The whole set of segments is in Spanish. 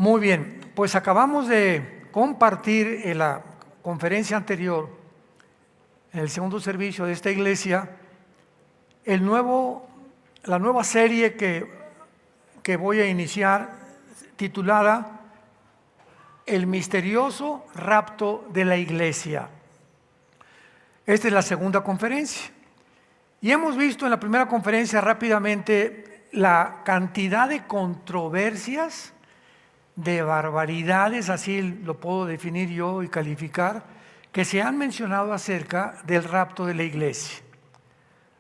Muy bien, pues acabamos de compartir en la conferencia anterior, en el segundo servicio de esta iglesia, la nueva serie que voy a iniciar, titulada El misterioso rapto de la iglesia. Esta es la segunda conferencia. Y hemos visto en la primera conferencia rápidamente la cantidad de controversias, de barbaridades, así lo puedo definir yo y calificar, que se han mencionado acerca del rapto de la iglesia.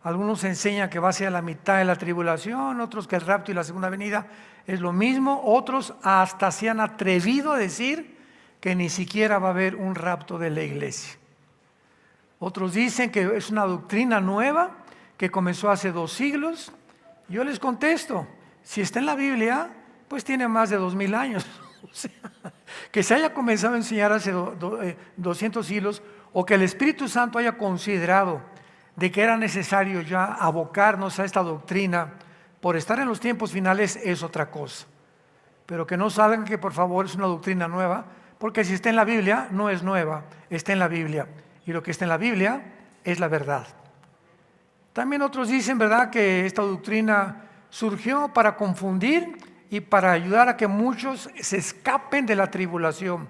Algunos enseñan que va a ser a la mitad de la tribulación, otros que el rapto y la segunda venida es lo mismo, otros hasta se han atrevido a decir que ni siquiera va a haber un rapto de la iglesia. Otros dicen que es una doctrina nueva que comenzó hace 2 siglos. Yo les contesto, si está en la Biblia, pues tiene más de 2000 años. O sea, que se haya comenzado a enseñar hace 200 siglos, o que el Espíritu Santo haya considerado de que era necesario ya abocarnos a esta doctrina por estar en los tiempos finales, es otra cosa. Pero que no salgan que por favor es una doctrina nueva, porque si está en la Biblia no es nueva, está en la Biblia, y lo que está en la Biblia es la verdad. También otros dicen, ¿verdad?, que esta doctrina surgió para confundir y para ayudar a que muchos se escapen de la tribulación,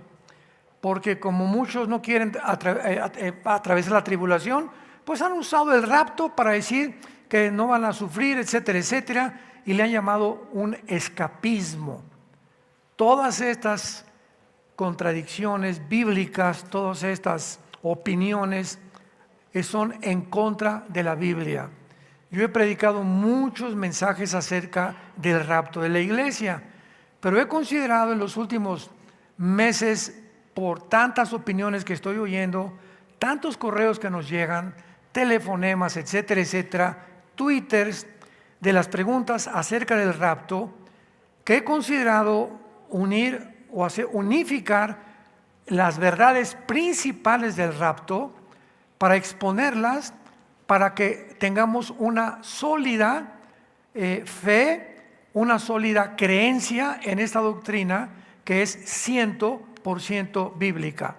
porque como muchos no quieren atravesar la tribulación, pues han usado el rapto para decir que no van a sufrir, etcétera, etcétera, y le han llamado un escapismo. Todas estas contradicciones bíblicas, todas estas opiniones son en contra de la Biblia. Yo he predicado muchos mensajes acerca del rapto de la iglesia, pero he considerado en los últimos meses, por tantas opiniones que estoy oyendo, tantos correos que nos llegan, telefonemas, etcétera, etcétera, twitters de las preguntas acerca del rapto, que he considerado unificar las verdades principales del rapto para exponerlas, para que tengamos una sólida fe, una sólida creencia en esta doctrina que es 100% bíblica.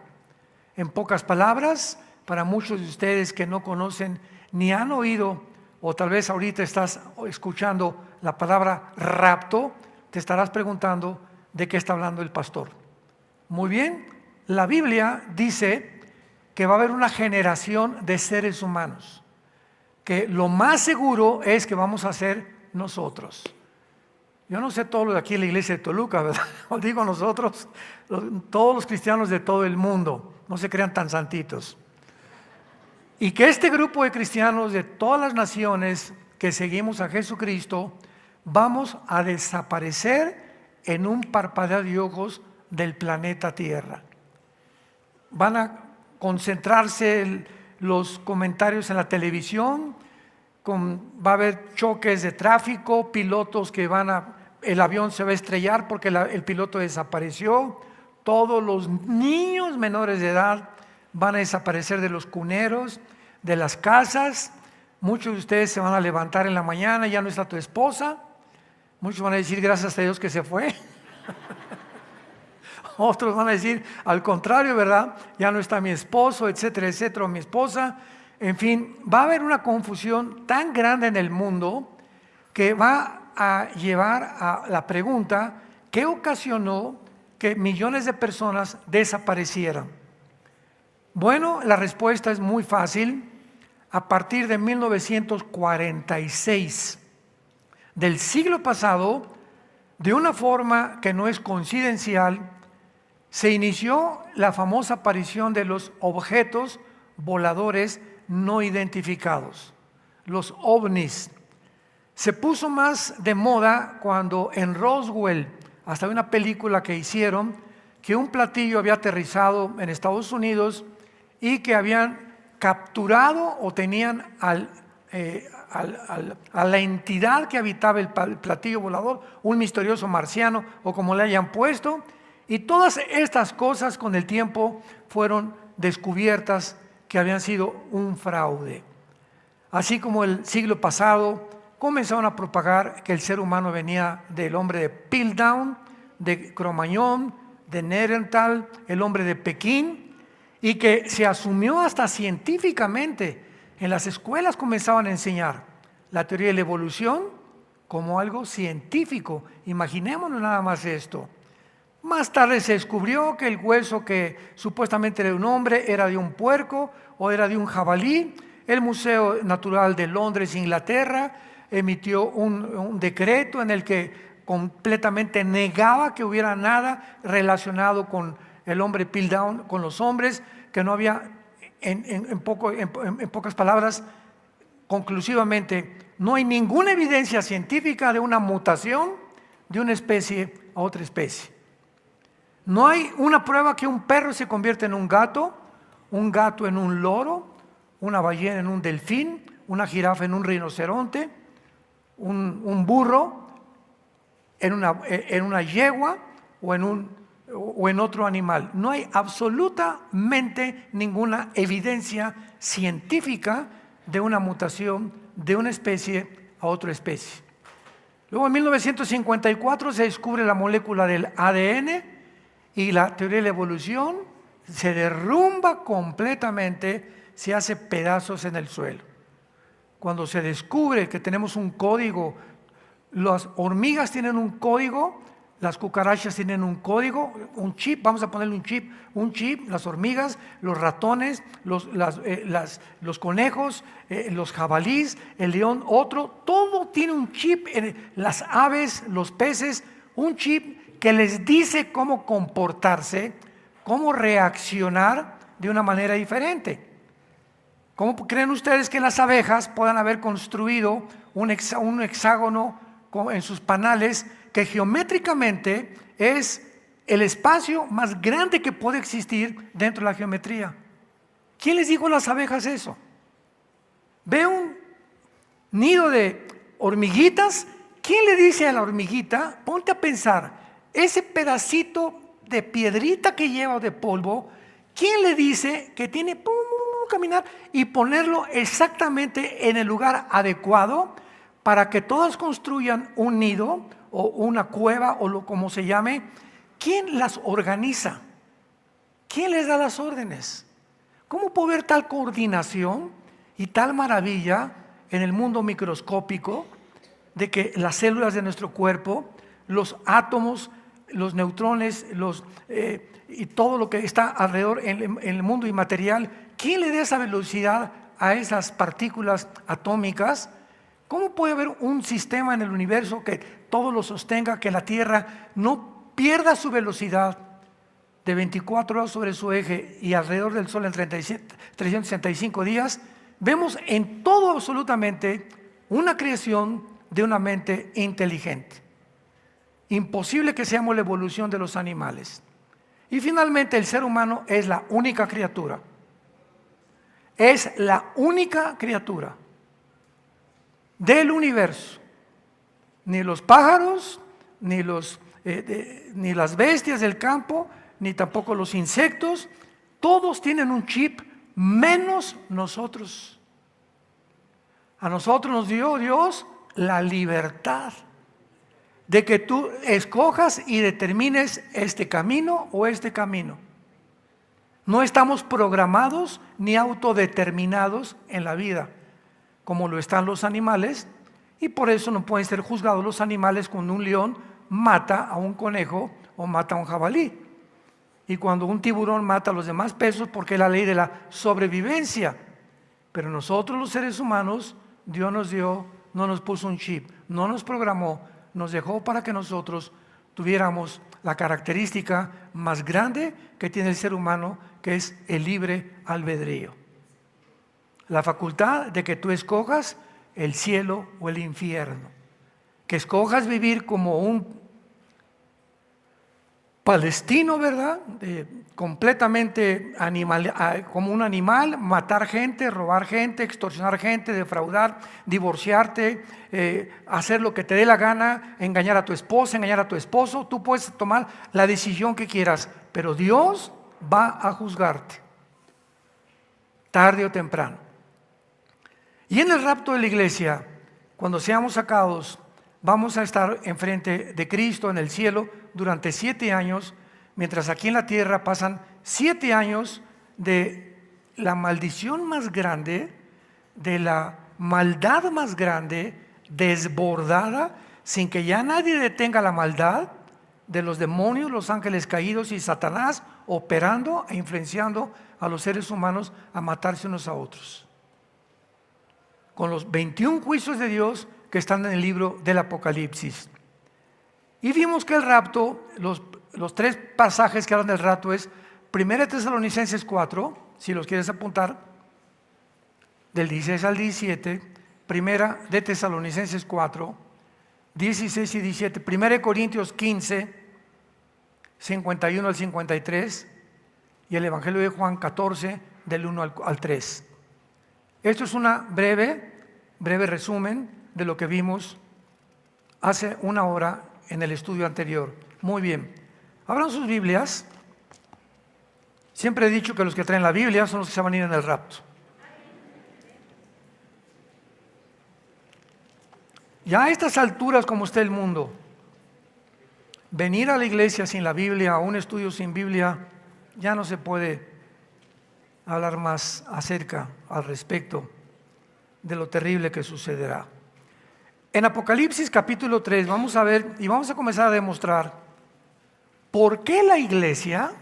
En pocas palabras, para muchos de ustedes que no conocen ni han oído, o tal vez ahorita estás escuchando la palabra rapto, te estarás preguntando de qué está hablando el pastor. Muy bien, la Biblia dice que va a haber una generación de seres humanos, que lo más seguro es que vamos a ser nosotros. Yo no sé todo lo de aquí en la iglesia de Toluca, ¿verdad? Os digo nosotros, todos los cristianos de todo el mundo, no se crean tan santitos. Y que este grupo de cristianos de todas las naciones que seguimos a Jesucristo, vamos a desaparecer en un parpadeo de ojos del planeta Tierra. Van a concentrarse los comentarios en la televisión, va a haber choques de tráfico, pilotos que el avión se va a estrellar porque el piloto desapareció, todos los niños menores de edad van a desaparecer de los cuneros, de las casas. Muchos de ustedes se van a levantar en la mañana, ya no está tu esposa, muchos van a decir gracias a Dios que se fue. Otros van a decir al contrario, ¿verdad? Ya no está mi esposo, etcétera, etcétera, o mi esposa. En fin, va a haber una confusión tan grande en el mundo que va a llevar a la pregunta: ¿qué ocasionó que millones de personas desaparecieran? Bueno, la respuesta es muy fácil. A partir de 1946 del siglo pasado, de una forma que no es coincidencial, se inició la famosa aparición de los objetos voladores no identificados, los ovnis. Se puso más de moda cuando en Roswell, hasta una película que hicieron, que un platillo había aterrizado en Estados Unidos y que habían capturado o tenían a la entidad que habitaba el platillo volador, un misterioso marciano o como le hayan puesto, y todas estas cosas con el tiempo fueron descubiertas que habían sido un fraude. Así como el siglo pasado comenzaron a propagar que el ser humano venía del hombre de Piltdown, de Cromañón, de Nerenthal, el hombre de Pekín, y que se asumió hasta científicamente. En las escuelas comenzaban a enseñar la teoría de la evolución como algo científico. Imaginémonos nada más esto. Más tarde se descubrió que el hueso que supuestamente era de un hombre era de un puerco o era de un jabalí. El Museo Natural de Londres, Inglaterra, emitió un decreto en el que completamente negaba que hubiera nada relacionado con el hombre Piltdown, con los hombres, que no había, en pocas palabras, conclusivamente, no hay ninguna evidencia científica de una mutación de una especie a otra especie. No hay una prueba que un perro se convierta en un gato en un loro, una ballena en un delfín, una jirafa en un rinoceronte, un burro en una yegua o en otro animal. No hay absolutamente ninguna evidencia científica de una mutación de una especie a otra especie. Luego en 1954 se descubre la molécula del ADN y la teoría de la evolución se derrumba completamente, se hace pedazos en el suelo. Cuando se descubre que tenemos un código, las hormigas tienen un código, las cucarachas tienen un código, un chip, vamos a ponerle un chip, las hormigas, los ratones, los conejos, los jabalíes, el león, otro, todo tiene un chip, las aves, los peces, un chip que les dice cómo comportarse, cómo reaccionar de una manera diferente. ¿Cómo creen ustedes que las abejas puedan haber construido un hexágono en sus panales que geométricamente es el espacio más grande que puede existir dentro de la geometría? ¿Quién les dijo a las abejas eso? Ve un nido de hormiguitas. ¿Quién le dice a la hormiguita? Ponte a pensar, ese pedacito de piedrita que lleva de polvo, ¿quién le dice que tiene que caminar y ponerlo exactamente en el lugar adecuado para que todas construyan un nido o una cueva o como se llame? ¿Quién las organiza? ¿Quién les da las órdenes? ¿Cómo puede haber tal coordinación y tal maravilla en el mundo microscópico de que las células de nuestro cuerpo, los átomos, los neutrones, y todo lo que está alrededor en el mundo inmaterial, quién le da esa velocidad a esas partículas atómicas? ¿Cómo puede haber un sistema en el universo que todo lo sostenga, que la Tierra no pierda su velocidad de 24 horas sobre su eje y alrededor del Sol en 365 días? Vemos en todo absolutamente una creación de una mente inteligente. Imposible que seamos la evolución de los animales. Y finalmente el ser humano es la única criatura. Es la única criatura del universo. Ni los pájaros, ni las bestias del campo, ni tampoco los insectos, todos tienen un chip, menos nosotros. A nosotros nos dio Dios la libertad de que tú escojas y determines este camino o este camino. No estamos programados ni autodeterminados en la vida, como lo están los animales, y por eso no pueden ser juzgados los animales cuando un león mata a un conejo o mata a un jabalí. Y cuando un tiburón mata a los demás peces, porque es la ley de la sobrevivencia. Pero nosotros los seres humanos, Dios nos dio, no nos puso un chip, no nos programó, nos dejó para que nosotros tuviéramos la característica más grande que tiene el ser humano, que es el libre albedrío. La facultad de que tú escojas el cielo o el infierno, que escojas vivir como un palestino, ¿verdad? Completamente animal, como un animal, matar gente, robar gente, extorsionar gente, defraudar, divorciarte, hacer lo que te dé la gana, engañar a tu esposa, engañar a tu esposo. Tú puedes tomar la decisión que quieras, pero Dios va a juzgarte, tarde o temprano. Y en el rapto de la iglesia, cuando seamos sacados, vamos a estar enfrente de Cristo en el cielo, durante 7 años, mientras aquí en la tierra pasan 7 años de la maldición más grande, de la maldad más grande, desbordada, sin que ya nadie detenga la maldad de los demonios, los ángeles caídos y Satanás operando e influenciando a los seres humanos a matarse unos a otros. Con los 21 juicios de Dios que están en el libro del Apocalipsis. Y vimos que el rapto, los 3 pasajes que hablan del rapto es 1 Tesalonicenses 4, si los quieres apuntar, del 16 al 17, 1 de Tesalonicenses 4, 16 y 17, 1 Corintios 15, 51 al 53, y el Evangelio de Juan 14, del 1 al 3. Esto es una breve resumen de lo que vimos hace una hora en el estudio anterior. Muy bien, abran sus Biblias. Siempre he dicho que los que traen la Biblia son los que se van a ir en el rapto. Ya a estas alturas, como está el mundo, venir a la iglesia sin la Biblia, a un estudio sin Biblia, ya no se puede hablar más acerca, al respecto de lo terrible que sucederá. En Apocalipsis capítulo 3 vamos a ver y vamos a comenzar a demostrar por qué la iglesia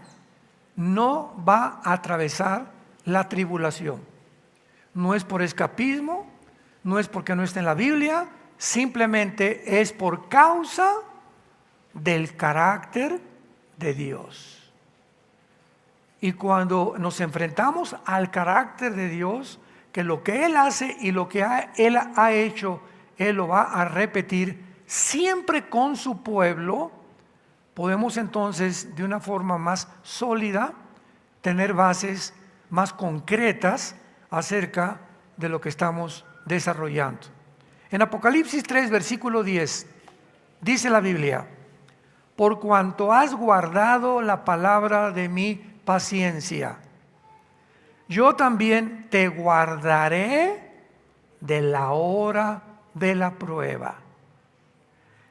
no va a atravesar la tribulación. No es por escapismo, no es porque no esté en la Biblia, simplemente es por causa del carácter de Dios. Y cuando nos enfrentamos al carácter de Dios, que lo que Él hace y lo que Él ha hecho, Él lo va a repetir siempre con su pueblo, podemos entonces de una forma más sólida tener bases más concretas acerca de lo que estamos desarrollando. En Apocalipsis 3, versículo 10, dice la Biblia: por cuanto has guardado la palabra de mi paciencia, yo también te guardaré de la hora de la prueba.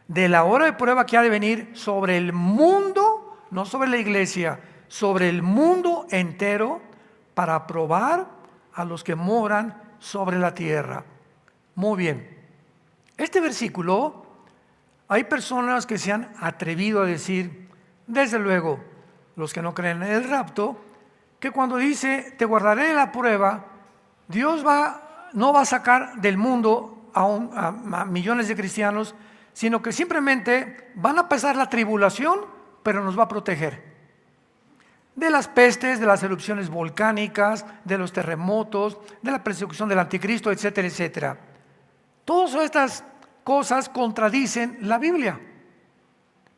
De la hora de prueba que ha de venir sobre el mundo, no sobre la iglesia, sobre el mundo entero, para probar a los que moran sobre la tierra. Muy bien. Este versículo, hay personas que se han atrevido a decir, desde luego, los que no creen en el rapto, que cuando dice, te guardaré de la prueba, Dios no va a sacar del mundo a millones de cristianos, sino que simplemente van a pasar la tribulación, pero nos va a proteger de las pestes, de las erupciones volcánicas, de los terremotos, de la persecución del anticristo, etcétera, etcétera. Todas estas cosas contradicen la Biblia,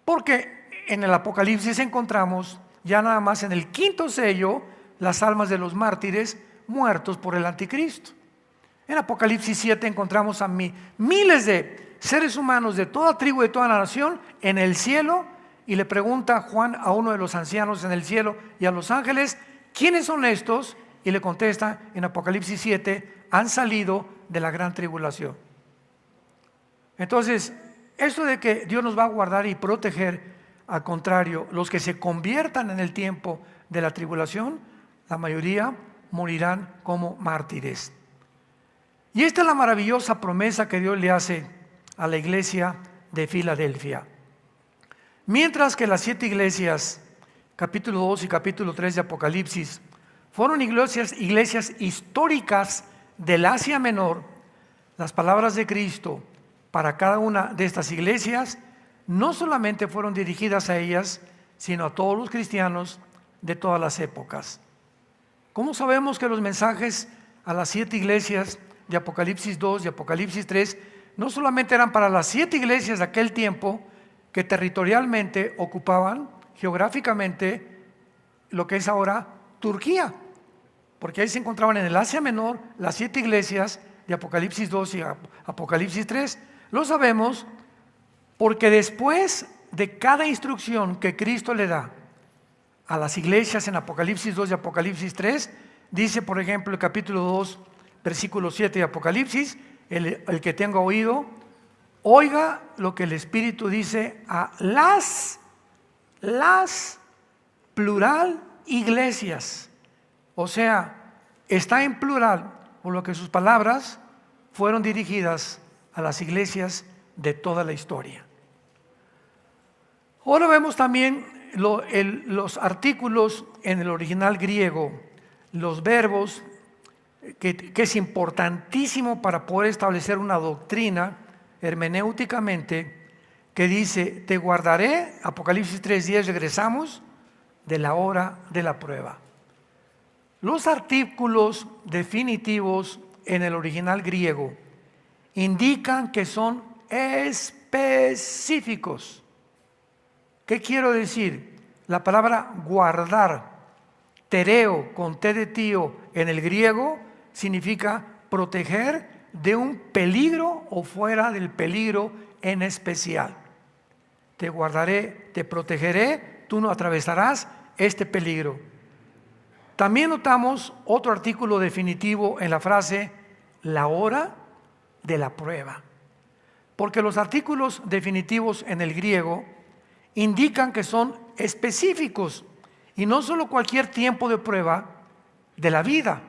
porque en el Apocalipsis encontramos ya nada más en el 5º sello las almas de los mártires muertos por el anticristo. En Apocalipsis 7 encontramos a miles de seres humanos de toda tribu, de toda nación en el cielo, y le pregunta Juan a uno de los ancianos en el cielo y a los ángeles, ¿quiénes son estos? Y le contesta en Apocalipsis 7, han salido de la gran tribulación. Entonces, esto de que Dios nos va a guardar y proteger, al contrario, los que se conviertan en el tiempo de la tribulación, la mayoría morirán como mártires. Y esta es la maravillosa promesa que Dios le hace a la iglesia de Filadelfia. Mientras que las 7 iglesias, capítulo 2 y capítulo 3 de Apocalipsis, fueron iglesias históricas del Asia Menor, las palabras de Cristo para cada una de estas iglesias no solamente fueron dirigidas a ellas, sino a todos los cristianos de todas las épocas. ¿Cómo sabemos que los mensajes a las 7 iglesias de Apocalipsis 2 y Apocalipsis 3 no solamente eran para las 7 iglesias de aquel tiempo que territorialmente ocupaban geográficamente lo que es ahora Turquía? Porque ahí se encontraban en el Asia Menor las 7 iglesias de Apocalipsis 2 y Apocalipsis 3. Lo sabemos porque después de cada instrucción que Cristo le da a las iglesias en Apocalipsis 2 y Apocalipsis 3, dice por ejemplo el capítulo 2, versículo 7 de Apocalipsis, el que tenga oído, oiga lo que el Espíritu dice a las las plural iglesias. O sea, está en plural, por lo que sus palabras fueron dirigidas a las iglesias de toda la historia. Ahora vemos también los artículos en el original griego, los verbos, que es importantísimo para poder establecer una doctrina hermenéuticamente, que dice: te guardaré, Apocalipsis 3:10, regresamos, de la hora de la prueba. Los artículos definitivos en el original griego indican que son específicos. ¿Qué quiero decir? La palabra guardar, tereo con T de tío en el griego, significa proteger de un peligro o fuera del peligro en especial. Te guardaré, te protegeré, tú no atravesarás este peligro. También notamos otro artículo definitivo en la frase la hora de la prueba, porque los artículos definitivos en el griego indican que son específicos y no solo cualquier tiempo de prueba de la vida.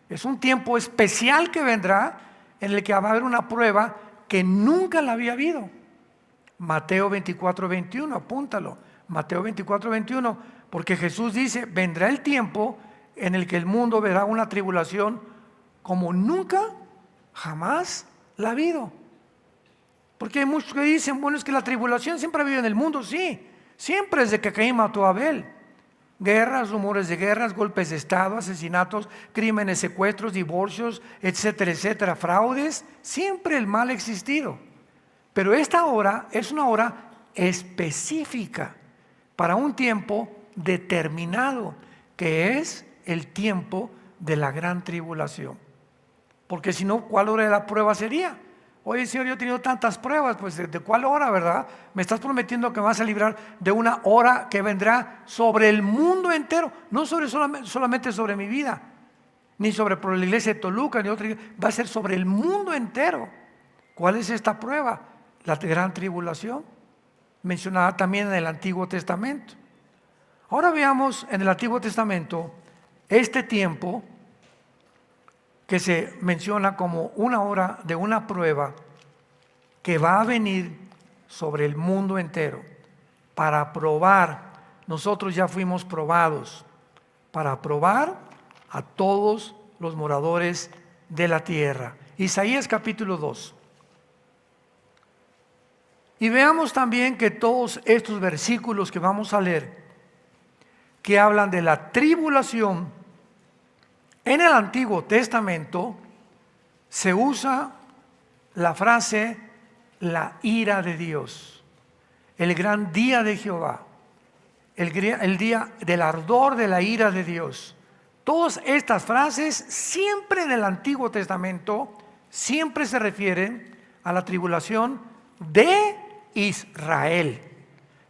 Es un tiempo especial que vendrá en el que va a haber una prueba que nunca la había habido. Mateo 24:21, apúntalo. Mateo 24:21, porque Jesús dice: vendrá el tiempo en el que el mundo verá una tribulación como nunca, jamás la ha habido. Porque hay muchos que dicen: bueno, es que la tribulación siempre ha habido en el mundo. Sí, siempre desde que Caín mató a Abel. Guerras, rumores de guerras, golpes de estado, asesinatos, crímenes, secuestros, divorcios, etcétera, etcétera, fraudes. Siempre el mal ha existido. Pero esta hora es una hora específica para un tiempo determinado, que es el tiempo de la gran tribulación. Porque si no, ¿cuál hora de la prueba sería? Oye, Señor, yo he tenido tantas pruebas, pues ¿de cuál hora, verdad? Me estás prometiendo que me vas a librar de una hora que vendrá sobre el mundo entero, no solamente sobre mi vida, ni sobre por la iglesia de Toluca, ni otra iglesia, va a ser sobre el mundo entero. ¿Cuál es esta prueba? La gran tribulación, mencionada también en el Antiguo Testamento. Ahora veamos en el Antiguo Testamento este tiempo que se menciona como una hora de una prueba que va a venir sobre el mundo entero para probar. Nosotros ya fuimos probados, para probar a todos los moradores de la tierra. Isaías capítulo 2. Y veamos también que todos estos versículos que vamos a leer, que hablan de la tribulación, en el Antiguo Testamento se usa la frase la ira de Dios, el gran día de Jehová, el día del ardor de la ira de Dios. Todas estas frases siempre en el Antiguo Testamento siempre se refieren a la tribulación de Israel.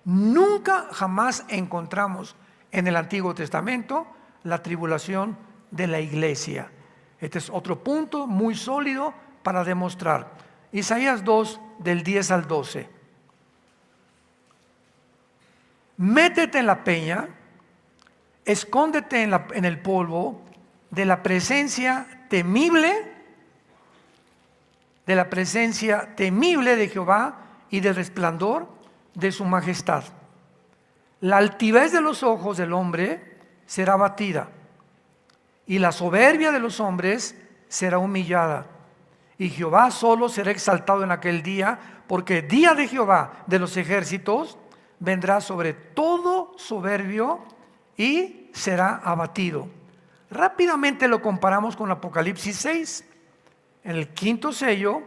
Nunca jamás encontramos en el Antiguo Testamento la tribulación de la iglesia. Este es otro punto muy sólido para demostrar. Isaías 2, del 10 al 12. Métete en la peña, escóndete en el polvo de la presencia temible de Jehová y del resplandor de su majestad. La altivez de los ojos del hombre será abatida, y la soberbia de los hombres será humillada. Y Jehová solo será exaltado en aquel día, porque el día de Jehová de los ejércitos vendrá sobre todo soberbio y será abatido. Rápidamente lo comparamos con Apocalipsis 6, en el quinto sello,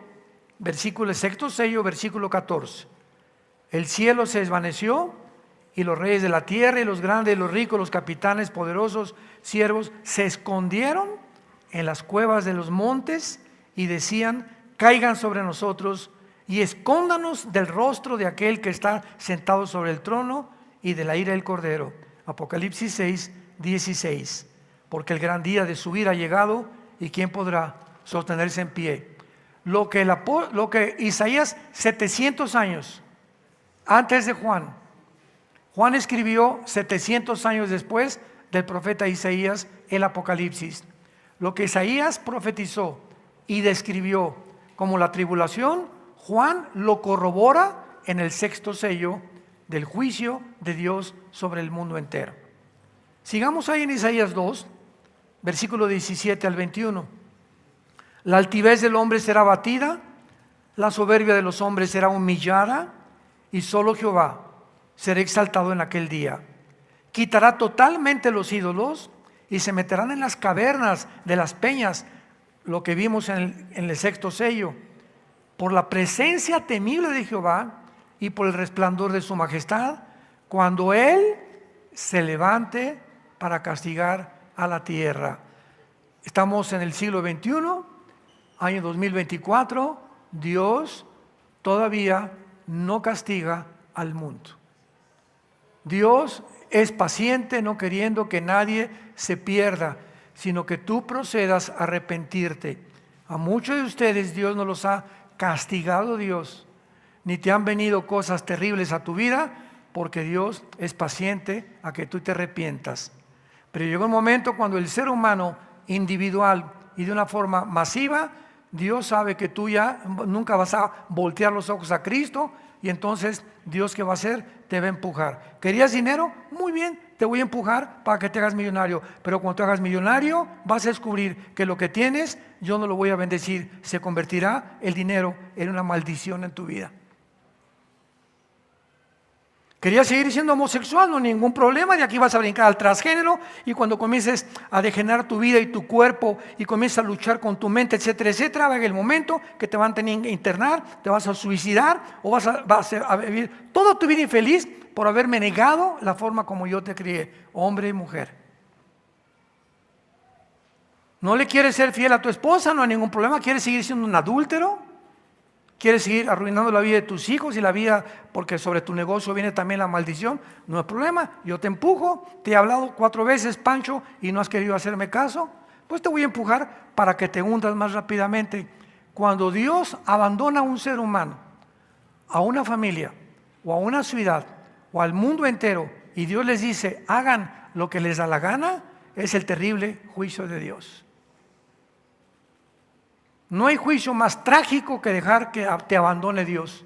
sexto sello, versículo 14. El cielo se desvaneció, y los reyes de la tierra, y los grandes, y los ricos, los capitanes, poderosos, siervos, se escondieron en las cuevas de los montes y decían: caigan sobre nosotros y escóndanos del rostro de aquel que está sentado sobre el trono y de la ira del Cordero. Apocalipsis 6, 16. Porque el gran día de su ira ha llegado, y ¿quién podrá sostenerse en pie? Lo que Isaías 700 años antes de Juan Juan escribió 700 años después del profeta Isaías el Apocalipsis. Lo que Isaías profetizó y describió como la tribulación, Juan lo corrobora en el 6º sello del juicio de Dios sobre el mundo entero. Sigamos ahí en Isaías 2, versículo 17 al 21. La altivez del hombre será abatida, la soberbia de los hombres será humillada, y solo Jehová será exaltado en aquel día. Quitará totalmente los ídolos y se meterán en las cavernas de las peñas, lo que vimos en el 6º sello, por la presencia temible de Jehová y por el resplandor de su majestad, cuando Él se levante para castigar a la tierra. Estamos en el siglo XXI, año 2024, Dios todavía no castiga al mundo. Dios es paciente, no queriendo que nadie se pierda, sino que tú procedas a arrepentirte. A muchos de ustedes Dios no los ha castigado, Dios, ni te han venido cosas terribles a tu vida, porque Dios es paciente a que tú te arrepientas. Pero llegó un momento cuando el ser humano individual y de una forma masiva, Dios sabe que tú ya nunca vas a voltear los ojos a Cristo, y entonces Dios, ¿qué va a hacer? Te va a empujar. ¿Querías dinero? Muy bien, te voy a empujar para que te hagas millonario. Pero cuando te hagas millonario, vas a descubrir que lo que tienes, yo no lo voy a bendecir. Se convertirá el dinero en una maldición en tu vida. ¿Querías seguir siendo homosexual? No hay ningún problema, de aquí vas a brincar al transgénero, y cuando comiences a degenerar tu vida y tu cuerpo y comiences a luchar con tu mente, etcétera, etcétera, va a llegar el momento que te van a tener que internar, te vas a suicidar o vas a vivir toda tu vida infeliz por haberme negado la forma como yo te crié, hombre y mujer. ¿No le quieres ser fiel a tu esposa? No hay ningún problema. ¿Quieres seguir siendo un adúltero? ¿Quieres seguir arruinando la vida de tus hijos y la vida, porque sobre tu negocio viene también la maldición? No hay problema, yo te empujo. Te he hablado 4 veces, Pancho, y no has querido hacerme caso. Pues te voy a empujar para que te hundas más rápidamente. Cuando Dios abandona a un ser humano, a una familia, o a una ciudad, o al mundo entero, y Dios les dice, hagan lo que les da la gana, es el terrible juicio de Dios. No hay juicio más trágico que dejar que te abandone Dios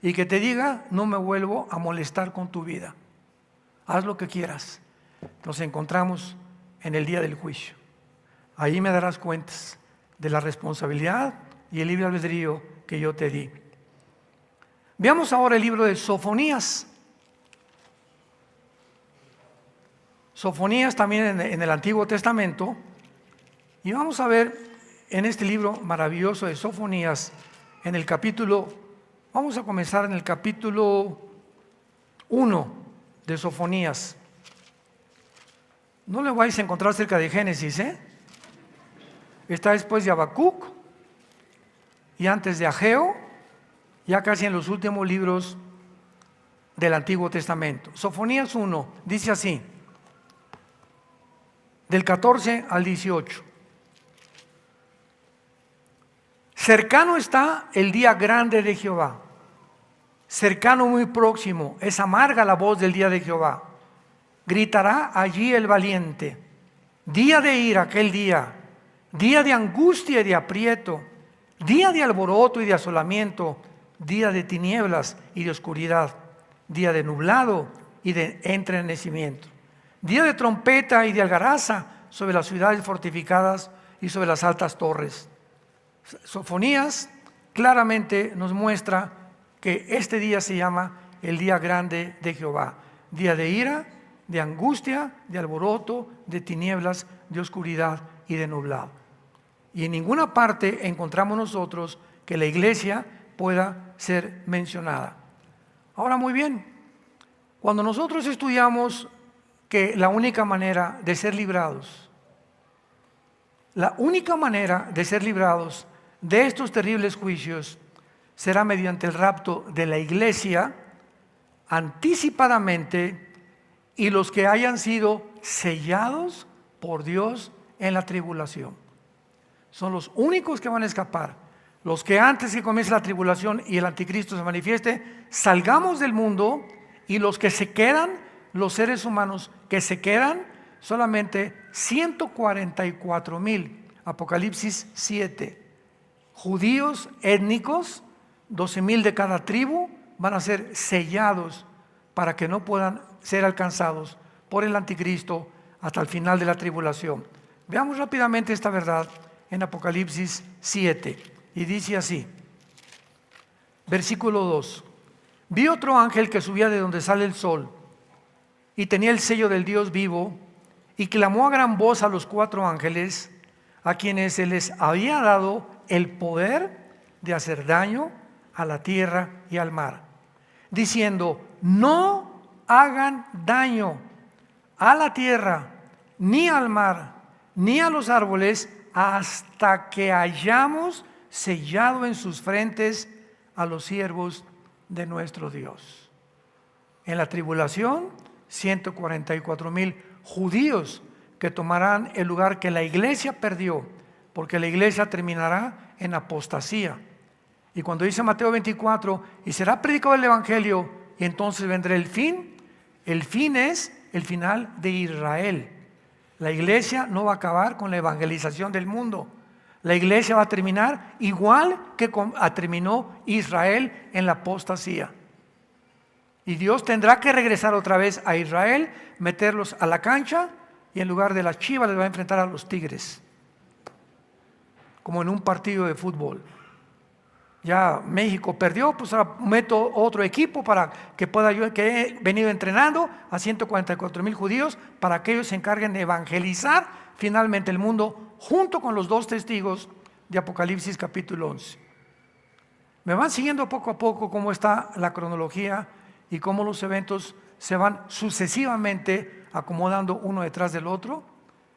y que te diga, no me vuelvo a molestar con tu vida. Haz lo que quieras. Nos encontramos en el día del juicio. Ahí me darás cuentas de la responsabilidad y el libre albedrío que yo te di. Veamos ahora el libro de Sofonías. Sofonías también en el Antiguo Testamento. Y vamos a ver en este libro maravilloso de Sofonías, en el capítulo, vamos a comenzar en el capítulo 1 de Sofonías. No le vais a encontrar cerca de Génesis, está después de Habacuc y antes de Ageo, ya casi en los últimos libros del Antiguo Testamento. Sofonías 1 dice así, del 14 al 18. Cercano está el día grande de Jehová, cercano muy próximo, es amarga la voz del día de Jehová. Gritará allí el valiente, día de ira aquel día, día de angustia y de aprieto, día de alboroto y de asolamiento, día de tinieblas y de oscuridad, día de nublado y de entrenecimiento, día de trompeta y de algaraza sobre las ciudades fortificadas y sobre las altas torres. Sofonías claramente nos muestra que este día se llama el día grande de Jehová, día de ira, de angustia, de alboroto, de tinieblas, de oscuridad y de nublado. Y en ninguna parte encontramos nosotros que la iglesia pueda ser mencionada. Ahora, muy bien, cuando nosotros estudiamos que la única manera de ser librados, de estos terribles juicios será mediante el rapto de la iglesia anticipadamente, y los que hayan sido sellados por Dios en la tribulación. Son los únicos que van a escapar. Los que antes que comience la tribulación y el anticristo se manifieste, salgamos del mundo, y los que se quedan los seres humanos que se quedan, solamente 144,000, Apocalipsis 7. Judíos étnicos, 12,000 de cada tribu, van a ser sellados para que no puedan ser alcanzados por el anticristo hasta el final de la tribulación. Veamos rápidamente esta verdad en Apocalipsis 7, y dice así, versículo 2: vi otro ángel que subía de donde sale el sol, y tenía el sello del Dios vivo, y clamó a gran voz a los 4 ángeles, a quienes se les había dado el poder de hacer daño a la tierra y al mar, diciendo: no hagan daño a la tierra, ni al mar, ni a los árboles, hasta que hayamos sellado en sus frentes a los siervos de nuestro Dios. En la tribulación, 144,000 judíos que tomarán el lugar que la iglesia perdió, porque la iglesia terminará en apostasía. Y cuando dice Mateo 24, y será predicado el evangelio, y entonces vendrá el fin es el final de Israel. La iglesia no va a acabar con la evangelización del mundo. La iglesia va a terminar igual que terminó Israel en la apostasía. Y Dios tendrá que regresar otra vez a Israel, meterlos a la cancha, y en lugar de las Chivas les va a enfrentar a los Tigres, como en un partido de fútbol. Ya México perdió, pues ahora meto otro equipo para que pueda yo, que he venido entrenando a 144,000 judíos, para que ellos se encarguen de evangelizar finalmente el mundo, junto con los 2 testigos de Apocalipsis capítulo 11. Me van siguiendo poco a poco cómo está la cronología y cómo los eventos se van sucesivamente acomodando uno detrás del otro.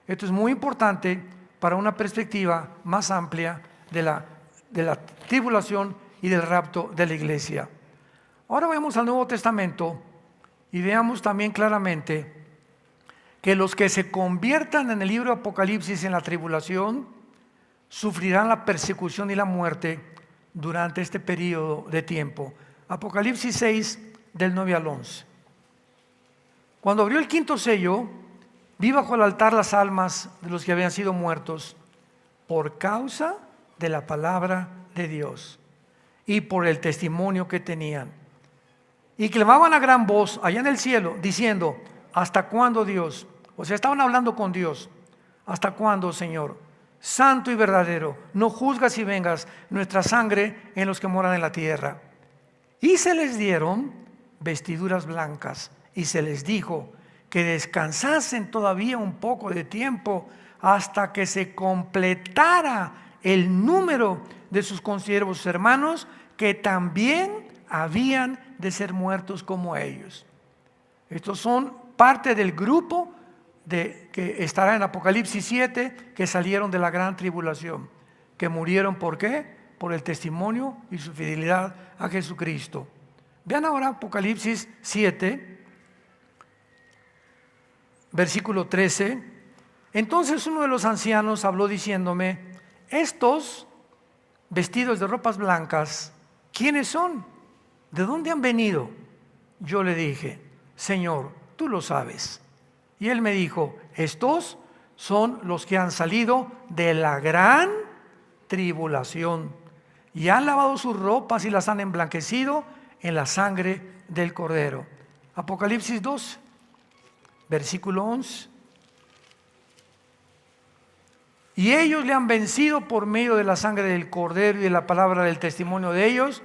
Esto es muy importante para una perspectiva más amplia de la tribulación y del rapto de la iglesia. Ahora vamos al Nuevo Testamento y veamos también claramente que los que se conviertan en el libro de Apocalipsis en la tribulación sufrirán la persecución y la muerte durante este periodo de tiempo. Apocalipsis 6, del 9 al 11. Cuando abrió el 5º sello, vi bajo el altar las almas de los que habían sido muertos por causa de la palabra de Dios y por el testimonio que tenían. Y clamaban a gran voz allá en el cielo, diciendo: ¿hasta cuándo, Dios? O sea, estaban hablando con Dios. ¿Hasta cuándo, Señor, santo y verdadero, no juzgas y vengas nuestra sangre en los que moran en la tierra? Y se les dieron vestiduras blancas, y se les dijo que descansasen todavía un poco de tiempo, hasta que se completara el número de sus consiervos hermanos, que también habían de ser muertos como ellos. Estos son parte del grupo que estará en Apocalipsis 7, que salieron de la gran tribulación, que murieron. ¿Por qué? Por el testimonio y su fidelidad a Jesucristo. Vean ahora Apocalipsis 7, versículo 13. Entonces uno de los ancianos habló diciéndome: estos vestidos de ropas blancas, ¿quiénes son? ¿De dónde han venido? Yo le dije: Señor, tú lo sabes. Y él me dijo: estos son los que han salido de la gran tribulación y han lavado sus ropas y las han emblanquecido en la sangre del Cordero. Apocalipsis 2, versículo 11. Y ellos le han vencido por medio de la sangre del Cordero y de la palabra del testimonio de ellos,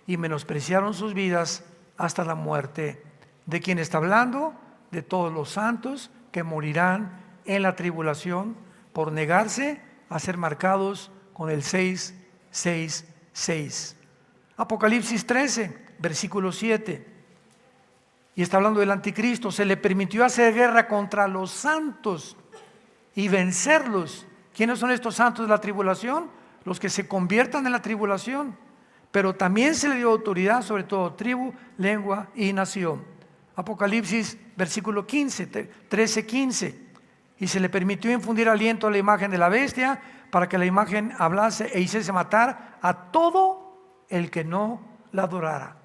y menospreciaron sus vidas hasta la muerte. ¿De quién está hablando? De todos los santos que morirán en la tribulación por negarse a ser marcados con el 666. Apocalipsis 13, versículo 7. Y está hablando del anticristo. Se le permitió hacer guerra contra los santos y vencerlos. ¿Quiénes son estos santos de la tribulación? Los que se conviertan en la tribulación. Pero también se le dio autoridad sobre todo tribu, lengua y nación. Apocalipsis versículo 15, 13, 15. Y se le permitió infundir aliento a la imagen de la bestia, para que la imagen hablase e hiciese matar a todo el que no la adorara.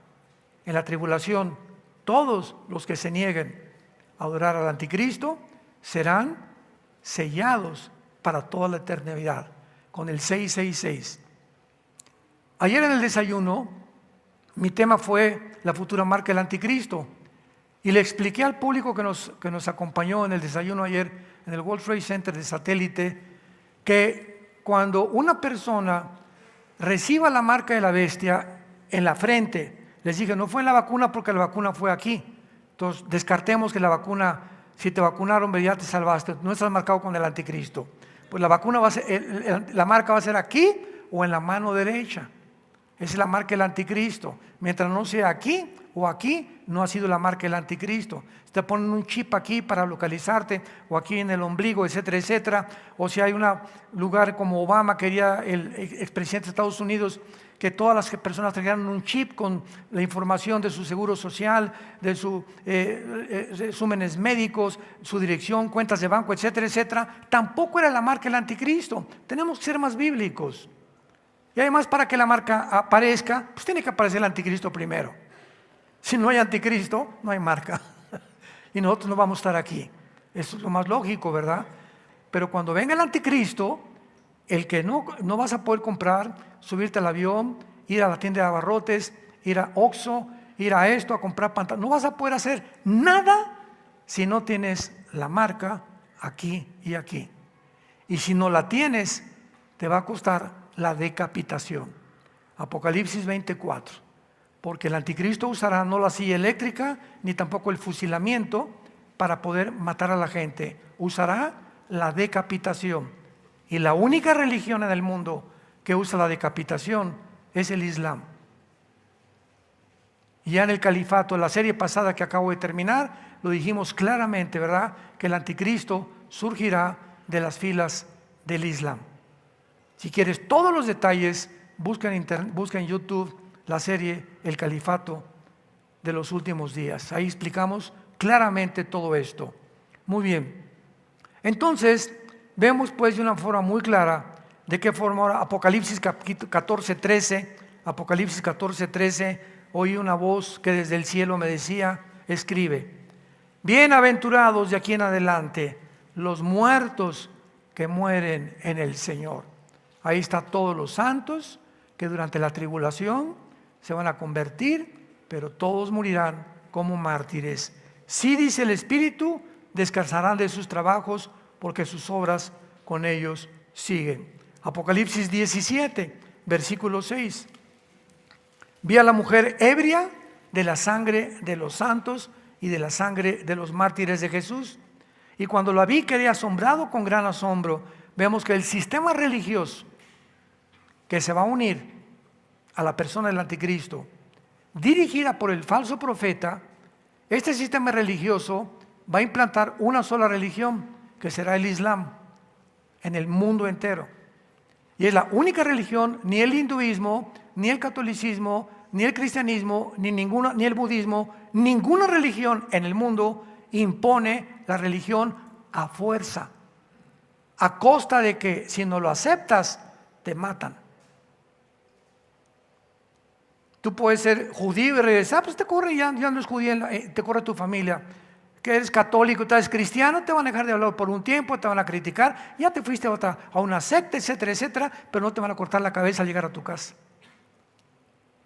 En la tribulación, todos los que se nieguen adorar al anticristo serán sellados para toda la eternidad con el 666. Ayer en el desayuno mi tema fue la futura marca del anticristo y le expliqué al público que nos acompañó en el desayuno ayer en el World Trade Center de Satélite que cuando una persona reciba la marca de la bestia en la frente, les dije, no fue en la vacuna porque la vacuna fue aquí. Entonces, descartemos que la vacuna, si te vacunaron, ya te salvaste, no estás marcado con el anticristo. Pues la vacuna va a ser, la marca va a ser aquí o en la mano derecha. Esa es la marca del anticristo. Mientras no sea aquí o aquí, no ha sido la marca del anticristo. Te ponen un chip aquí para localizarte, o aquí en el ombligo, etcétera, etcétera. O si hay un lugar como Obama, quería el expresidente de Estados Unidos, que todas las personas trajeran un chip con la información de su seguro social, de sus resúmenes médicos, su dirección, cuentas de banco, etcétera, etcétera. Tampoco era la marca del anticristo. Tenemos que ser más bíblicos. Y además, para que la marca aparezca, pues tiene que aparecer el anticristo primero. Si no hay anticristo, no hay marca. Y nosotros no vamos a estar aquí. Eso es lo más lógico, ¿verdad? Pero cuando venga el anticristo, el que no vas a poder comprar, subirte al avión, ir a la tienda de abarrotes, ir a Oxxo, ir a esto, a comprar pantalones, no vas a poder hacer nada si no tienes la marca aquí y aquí. Y si no la tienes, te va a costar la decapitación. Apocalipsis 24. Porque el anticristo usará no la silla eléctrica ni tampoco el fusilamiento para poder matar a la gente. Usará la decapitación. Y la única religión en el mundo que usa la decapitación es el Islam. Y ya en el califato, en la serie pasada que acabo de terminar, lo dijimos claramente, ¿verdad? Que el anticristo surgirá de las filas del Islam. Si quieres todos los detalles, busca en YouTube la serie El Califato de los últimos días. Ahí explicamos claramente todo esto. Muy bien. Entonces, vemos pues de una forma muy clara de qué forma ahora Apocalipsis 14:13, Apocalipsis 14:13, oí una voz que desde el cielo me decía, escribe, bienaventurados de aquí en adelante los muertos que mueren en el Señor. Ahí está todos los santos que durante la tribulación se van a convertir, pero todos morirán como mártires. Sí, dice el Espíritu, descansarán de sus trabajos porque sus obras con ellos siguen. Apocalipsis 17, versículo 6. Vi a la mujer ebria de la sangre de los santos y de la sangre de los mártires de Jesús. Y cuando la vi quedé asombrado con gran asombro. Vemos que el sistema religioso que se va a unir a la persona del anticristo, dirigida por el falso profeta, este sistema religioso va a implantar una sola religión, que será el Islam, en el mundo entero. Y es la única religión, ni el hinduismo, ni el catolicismo, ni el cristianismo, ni el budismo, ninguna religión en el mundo impone la religión a fuerza, a costa de que si no lo aceptas, te matan. Tú puedes ser judío y regresar, pues te corre, ya no es judío, te corre tu familia. Que eres católico, tú eres cristiano, te van a dejar de hablar por un tiempo, te van a criticar, ya te fuiste a una secta, etcétera, etcétera, pero no te van a cortar la cabeza al llegar a tu casa.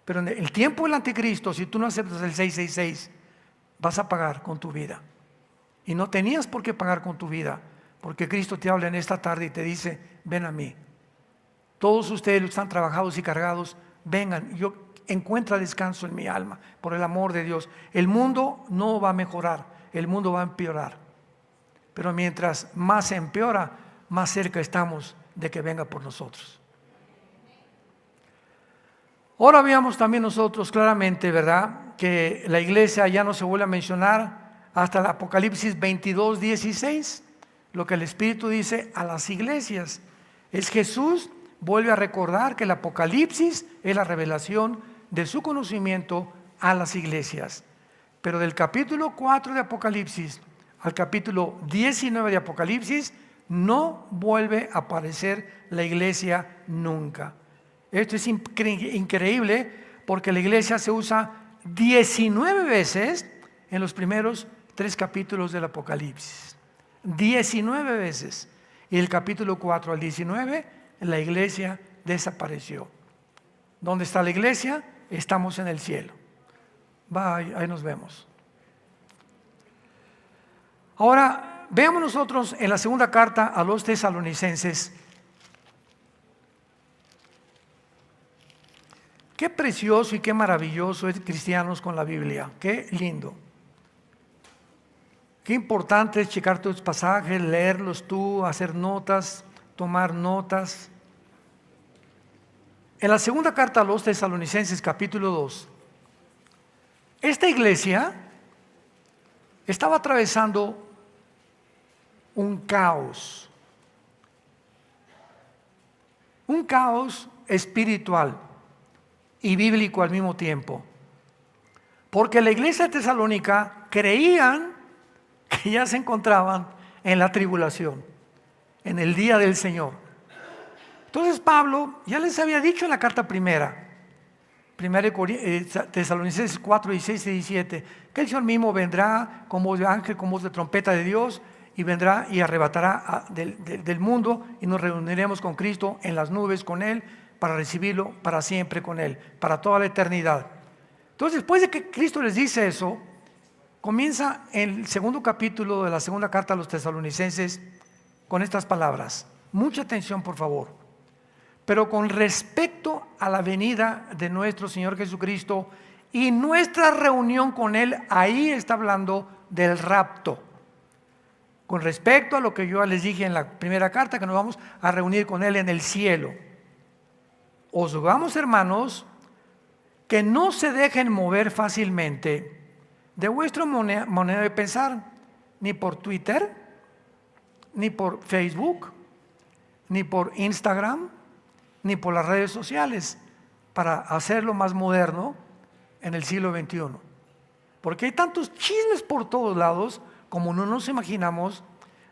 Pero en el tiempo del anticristo, si tú no aceptas el 666, vas a pagar con tu vida. Y no tenías por qué pagar con tu vida, porque Cristo te habla en esta tarde y te dice, ven a mí. Todos ustedes los que están trabajados y cargados, vengan, yo encuentra descanso en mi alma, por el amor de Dios. El mundo no va a mejorar, el mundo va a empeorar. Pero mientras más se empeora, más cerca estamos de que venga por nosotros. Ahora veamos también nosotros claramente, ¿verdad?, que la iglesia ya no se vuelve a mencionar hasta el Apocalipsis 22:16. Lo que el Espíritu dice a las iglesias es Jesús vuelve a recordar que el Apocalipsis es la revelación de su conocimiento a las iglesias. Pero del capítulo 4 de Apocalipsis al capítulo 19 de Apocalipsis no vuelve a aparecer la iglesia nunca. Esto es increíble porque la iglesia se usa 19 veces en los primeros 3 capítulos del Apocalipsis. 19 veces. Y del capítulo 4 al 19, la iglesia desapareció. ¿Dónde está la iglesia? Estamos en el cielo. Bye, ahí nos vemos. Ahora, veamos nosotros en la segunda carta a los tesalonicenses. Qué precioso y qué maravilloso es cristianos con la Biblia. Qué lindo. Qué importante es checar tus pasajes, leerlos tú, hacer notas, tomar notas. En la segunda carta a los tesalonicenses, capítulo 2, esta iglesia estaba atravesando un caos espiritual y bíblico al mismo tiempo, porque la iglesia de Tesalónica creían que ya se encontraban en la tribulación, en el día del Señor. Entonces Pablo ya les había dicho en la carta primera Tesalonicenses 4, 16 y 17, que el Señor mismo vendrá con voz de ángel, con voz de trompeta de Dios, y vendrá y arrebatará del mundo, y nos reuniremos con Cristo en las nubes con Él, para recibirlo para siempre con Él, para toda la eternidad. Entonces, después de que Cristo les dice eso, comienza el segundo capítulo de la segunda carta a los tesalonicenses con estas palabras. Mucha atención, por favor. Pero con respecto a la venida de nuestro Señor Jesucristo y nuestra reunión con Él, ahí está hablando del rapto. Con respecto a lo que yo les dije en la primera carta, que nos vamos a reunir con Él en el cielo. Os rogamos, hermanos, que no se dejen mover fácilmente de vuestra manera de pensar, ni por Twitter, ni por Facebook, ni por Instagram, ni por las redes sociales, para hacerlo más moderno en el siglo XXI. Porque hay tantos chismes por todos lados, como no nos imaginamos,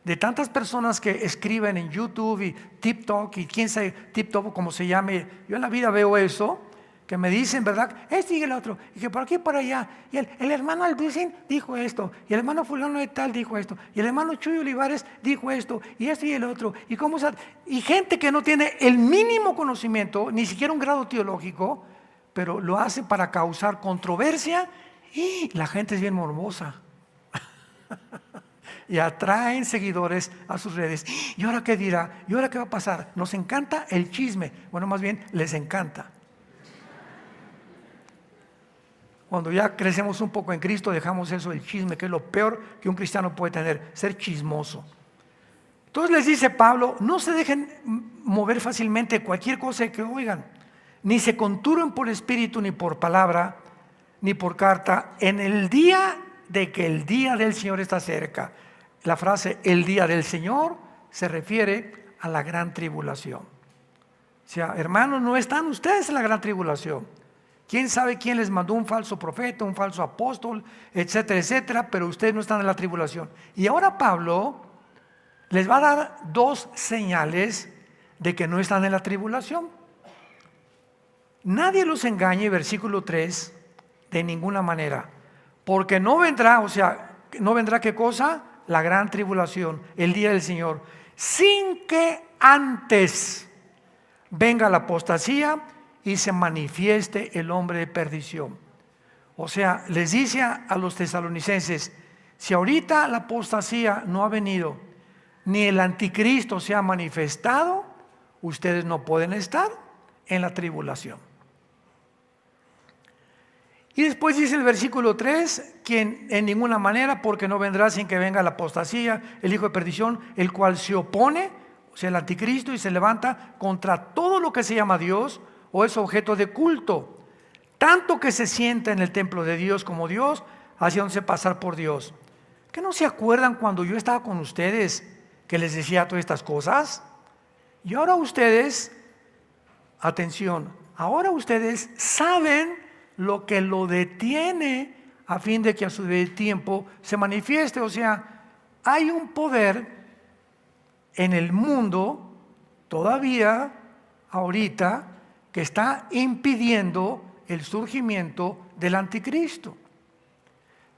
de tantas personas que escriben en YouTube y TikTok y quién sabe, TikTok como se llame. Yo en la vida veo eso, que me dicen, ¿verdad? Este y el otro, y que por aquí y por allá. Y el hermano Alducin dijo esto, y el hermano fulano de tal dijo esto, y el hermano Chuy Olivares dijo esto, y esto y el otro. Y gente que no tiene el mínimo conocimiento, ni siquiera un grado teológico, pero lo hace para causar controversia, y la gente es bien morbosa. Y atraen seguidores a sus redes. ¿Y ahora qué dirá? ¿Y ahora qué va a pasar? Nos encanta el chisme. Bueno, más bien les encanta. Cuando ya crecemos un poco en Cristo, dejamos eso del chisme, que es lo peor que un cristiano puede tener, ser chismoso. Entonces les dice Pablo, no se dejen mover fácilmente cualquier cosa que oigan, ni se conturben por espíritu, ni por palabra, ni por carta, en el día de que el día del Señor está cerca. La frase el día del Señor se refiere a la gran tribulación. O sea, hermanos, no están ustedes en la gran tribulación. ¿Quién sabe quién les mandó un falso profeta, un falso apóstol, etcétera, etcétera? Pero ustedes no están en la tribulación. Y ahora Pablo les va a dar dos señales de que no están en la tribulación. Nadie los engañe, versículo 3, de ninguna manera. Porque no vendrá, o sea, no vendrá ¿qué cosa? La gran tribulación, el día del Señor, sin que antes venga la apostasía y se manifieste el hombre de perdición. O sea, les dice a los tesalonicenses, si ahorita la apostasía no ha venido, ni el anticristo se ha manifestado, ustedes no pueden estar en la tribulación. Y después dice el versículo 3, quien en ninguna manera, porque no vendrá sin que venga la apostasía, el hijo de perdición, el cual se opone, o sea, el anticristo, y se levanta contra todo lo que se llama Dios o es objeto de culto, tanto que se sienta en el templo de Dios como Dios, haciéndose pasar por Dios. ¿Qué no se acuerdan cuando yo estaba con ustedes que les decía todas estas cosas? Y ahora ustedes, atención, ahora ustedes saben lo que lo detiene a fin de que a su tiempo se manifieste. O sea, hay un poder en el mundo todavía ahorita que está impidiendo el surgimiento del anticristo.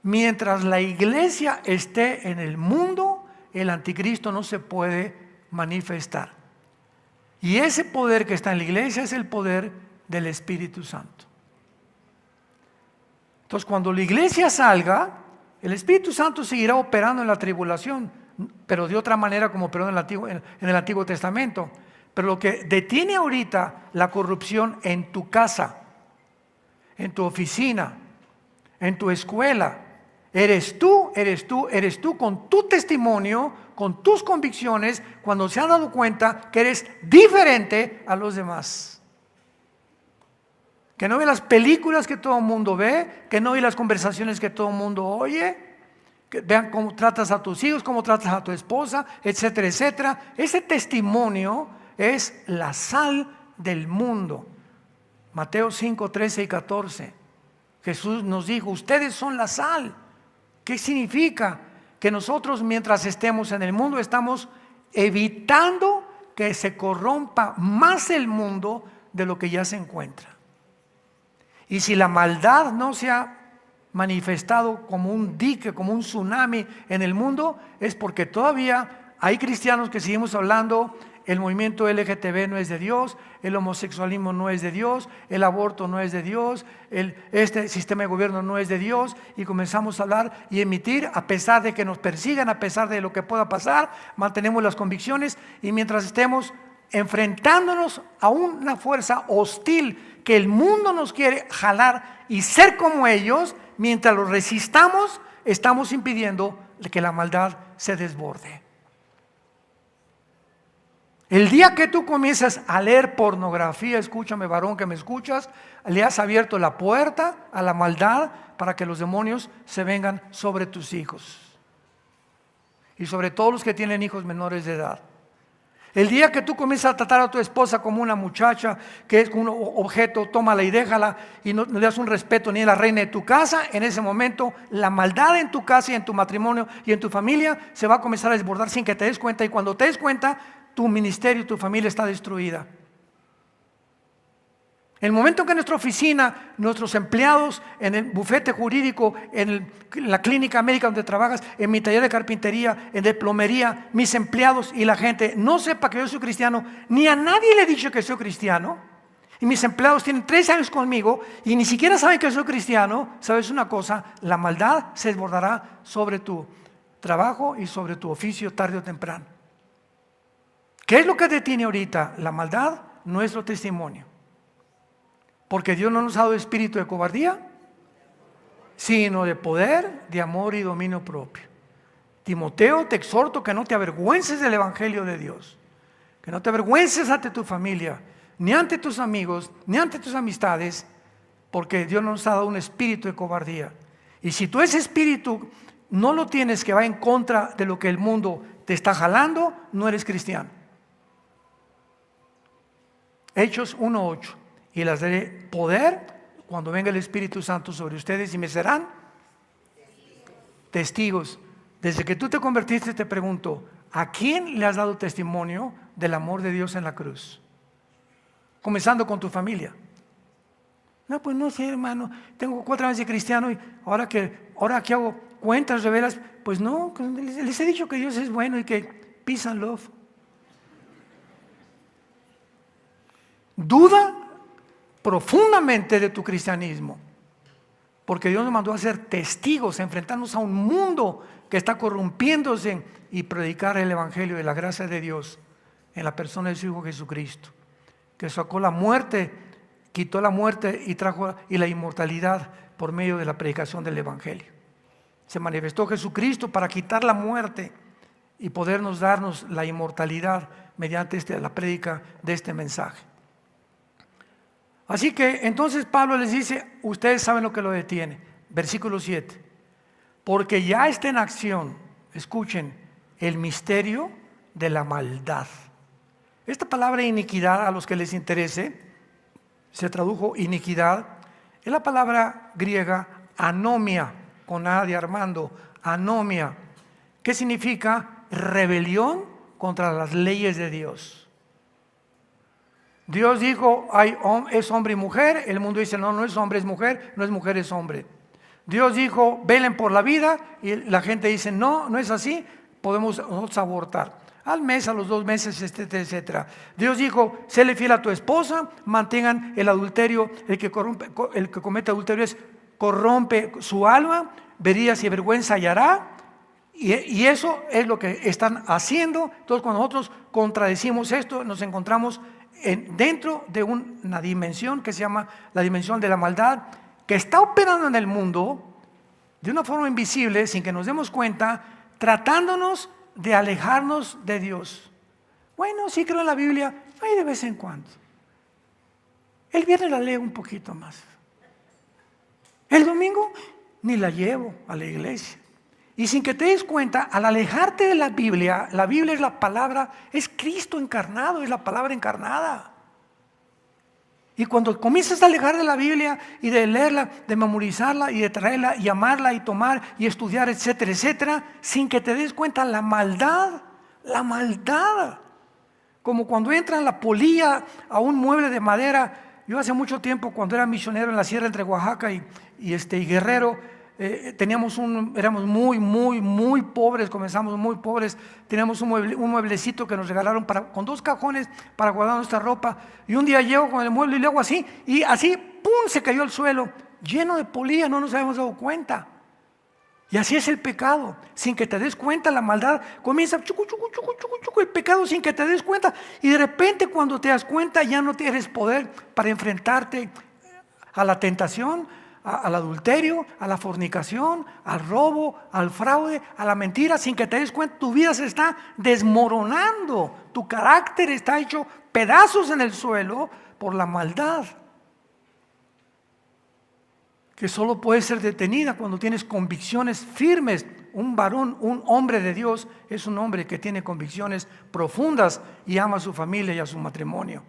mientras la iglesia esté en el mundo, el anticristo no se puede manifestar. Y ese poder que está en la iglesia es el poder del Espíritu Santo. Entonces, cuando la iglesia salga, el Espíritu Santo seguirá operando en la tribulación, pero de otra manera como operó en el Antiguo Testamento. Pero lo que detiene ahorita la corrupción en tu casa, en tu oficina, en tu escuela, eres tú con tu testimonio, con tus convicciones, cuando se han dado cuenta que eres diferente a los demás. Que no ve las películas que todo el mundo ve, que no ve las conversaciones que todo el mundo oye, que vean cómo tratas a tus hijos, cómo tratas a tu esposa, etcétera, etcétera. Ese testimonio es la sal del mundo. Mateo 5, 13 y 14. Jesús nos dijo, ustedes son la sal. ¿Qué significa? Que nosotros mientras estemos en el mundo estamos evitando que se corrompa más el mundo de lo que ya se encuentra. Y si la maldad no se ha manifestado como un dique, como un tsunami en el mundo, es porque todavía hay cristianos que seguimos hablando, el movimiento LGTB no es de Dios, el homosexualismo no es de Dios, el aborto no es de Dios, este sistema de gobierno no es de Dios, y comenzamos a hablar y emitir, a pesar de que nos persigan, a pesar de lo que pueda pasar, mantenemos las convicciones, y mientras estemos enfrentándonos a una fuerza hostil que el mundo nos quiere jalar y ser como ellos, mientras los resistamos, estamos impidiendo que la maldad se desborde. El día que tú comienzas a leer pornografía, escúchame varón que me escuchas, le has abierto la puerta a la maldad para que los demonios se vengan sobre tus hijos y sobre todos los que tienen hijos menores de edad. El día que tú comienzas a tratar a tu esposa como una muchacha, que es un objeto, tómala y déjala, y no le das un respeto ni a la reina de tu casa, en ese momento la maldad en tu casa y en tu matrimonio y en tu familia se va a comenzar a desbordar sin que te des cuenta, y cuando te des cuenta, tu ministerio, tu familia está destruida. El momento en que nuestra oficina, nuestros empleados, en el bufete jurídico, en la clínica médica donde trabajas, en mi taller de carpintería, en de plomería, mis empleados y la gente no sepa que yo soy cristiano, ni a nadie le he dicho que soy cristiano, y mis empleados tienen 3 años conmigo y ni siquiera saben que soy cristiano, ¿sabes una cosa? La maldad se desbordará sobre tu trabajo y sobre tu oficio tarde o temprano. ¿Qué es lo que detiene ahorita? La maldad, nuestro testimonio. Porque Dios no nos ha dado espíritu de cobardía, sino de poder, de amor y dominio propio. Timoteo, te exhorto que no te avergüences del evangelio de Dios, que no te avergüences ante tu familia, ni ante tus amigos, ni ante tus amistades, porque Dios no nos ha dado un espíritu de cobardía. Y si tú ese espíritu no lo tienes, que va en contra de lo que el mundo te está jalando, no eres cristiano. Hechos 1:8. Y les daré poder cuando venga el Espíritu Santo sobre ustedes y me serán testigos. Desde que tú te convertiste te pregunto, ¿a quién le has dado testimonio del amor de Dios en la cruz? Comenzando con tu familia. No, pues no sé, hermano, tengo 4 años de cristiano y ahora que hago cuentas, revelas, pues no, les he dicho que Dios es bueno y que peace and love. Duda profundamente de tu cristianismo, porque Dios nos mandó a ser testigos, a enfrentarnos a un mundo que está corrompiéndose y predicar el evangelio de la gracia de Dios en la persona de su Hijo Jesucristo, que sacó la muerte, quitó la muerte y trajo la inmortalidad por medio de la predicación del evangelio. Se manifestó Jesucristo para quitar la muerte y podernos darnos la inmortalidad mediante la prédica de este mensaje. Así que entonces Pablo les dice, ustedes saben lo que lo detiene. Versículo 7. Porque ya está en acción, escuchen, el misterio de la maldad. Esta palabra iniquidad, a los que les interese, se tradujo iniquidad, es la palabra griega anomia, con A de Armando, anomia, que significa rebelión contra las leyes de Dios. Dios dijo, es hombre y mujer, el mundo dice, no es hombre, es mujer, no es mujer, es hombre. Dios dijo, velen por la vida, y la gente dice, no, no es así, podemos nosotros abortar. Al mes, a los 2 meses, etcétera, etcétera. Dios dijo, séle fiel a tu esposa, mantengan el adulterio, el que comete adulterio corrompe su alma, verías y vergüenza hallará. Y eso es lo que están haciendo. Entonces, cuando nosotros contradecimos esto, nos encontramos dentro de una dimensión que se llama la dimensión de la maldad, que está operando en el mundo de una forma invisible, sin que nos demos cuenta, tratándonos de alejarnos de Dios. Bueno, sí creo en la Biblia, ahí de vez en cuando. El viernes la leo un poquito más. El domingo ni la llevo a la iglesia. Y sin que te des cuenta, al alejarte de la Biblia es la palabra, es Cristo encarnado, es la palabra encarnada. Y cuando comienzas a alejar de la Biblia y de leerla, de memorizarla y de traerla y amarla y tomar y estudiar, etcétera, etcétera, sin que te des cuenta la maldad, como cuando entra la polilla a un mueble de madera. Yo hace mucho tiempo, cuando era misionero en la sierra entre Oaxaca y Guerrero, éramos muy pobres, comenzamos muy pobres. Teníamos un mueblecito que nos regalaron con 2 cajones para guardar nuestra ropa. Y un día llego con el mueble y le hago así, y así, ¡pum!, se cayó al suelo, lleno de polilla, no nos habíamos dado cuenta. Y así es el pecado, sin que te des cuenta, la maldad comienza el pecado sin que te des cuenta. Y de repente, cuando te das cuenta, ya no tienes poder para enfrentarte a la tentación, al adulterio, a la fornicación, al robo, al fraude, a la mentira. Sin que te des cuenta, tu vida se está desmoronando, tu carácter está hecho pedazos en el suelo por la maldad, que solo puede ser detenida cuando tienes convicciones firmes. Un varón, un hombre de Dios, es un hombre que tiene convicciones profundas y ama a su familia y a su matrimonio.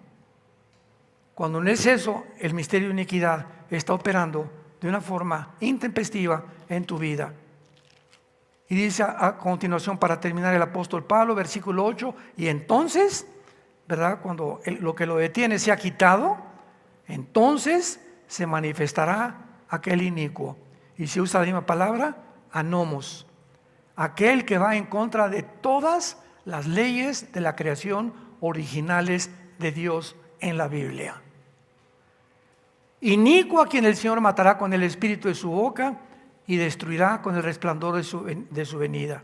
Cuando no es eso, el misterio de iniquidad está operando de una forma intempestiva en tu vida. Y dice a continuación, para terminar, el apóstol Pablo, versículo 8, y entonces, ¿verdad?, cuando lo que lo detiene se ha quitado, entonces se manifestará aquel inicuo. Y se usa la misma palabra, anomos, aquel que va en contra de todas las leyes de la creación originales de Dios en la Biblia. Inicuo a quien el Señor matará con el espíritu de su boca y destruirá con el resplandor de su venida.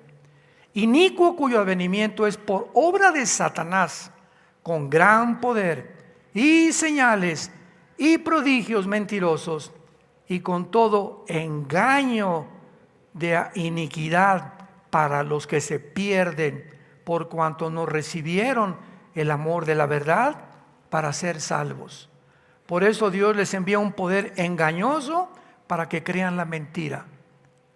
Inicuo cuyo advenimiento es por obra de Satanás, con gran poder y señales y prodigios mentirosos, y con todo engaño de iniquidad para los que se pierden, por cuanto no recibieron el amor de la verdad para ser salvos. Por eso Dios les envía un poder engañoso para que crean la mentira,